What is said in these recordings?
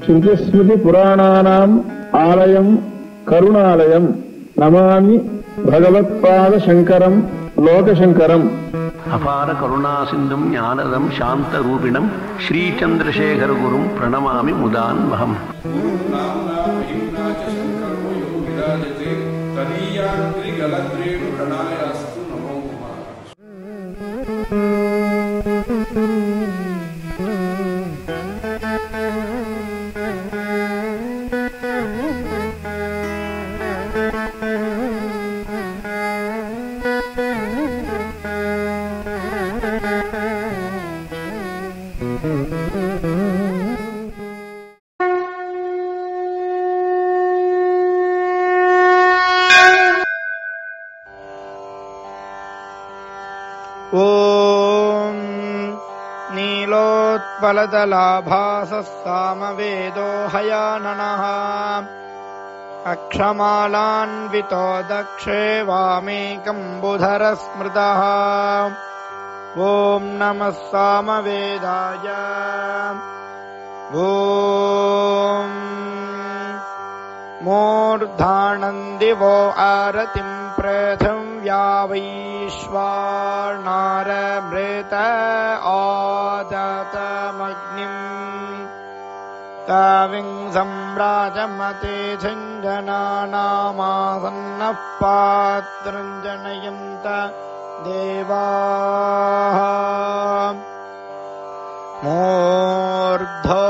శృతిస్మృతి పురాణానాం ఆలయం కరుణాలయం నమామి భగవత్పాద శంకరం లోకశంకరం. అపార కరుణాసింధుం జ్ఞానదం శాంతరూపిణం శ్రీచంద్రశేఖర గురుం ప్రణమామి ముదాన్వహం. ఓం నీలోత్పలదలాభాసः సామవేదో హయాననః అక్షమాలాన్వితో దక్షే వామేకంబుధర స్మృతః. ఓం నమః సామవేదాయ. ఓం మూర్ధానందివో ఆరతిం పృథివ్యా వైశ్వానరమృత ఆదతమగ్నిం కవిం సంరాజమతే ఝంజనానామాసన్నః పాత్రం జనయంత దేవాః. మూర్ధోః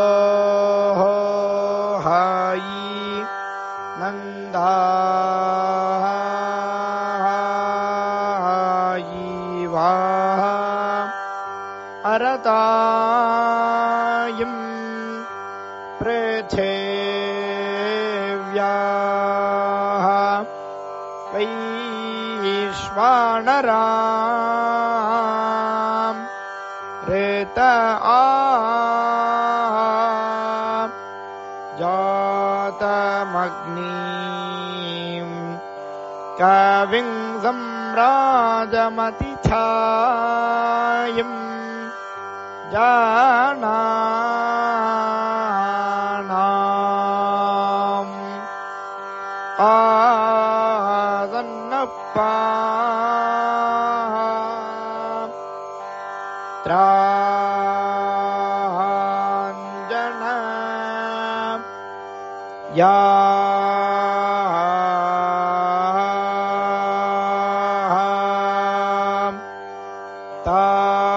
హయి నందాయీవాః అరతాయిం పృథివ్యాః వైశ్వానరాం ऋत जातमग्निं कविं सम्राजमतिछायं जनानाम् आसन्नः त्राञ्जन या ता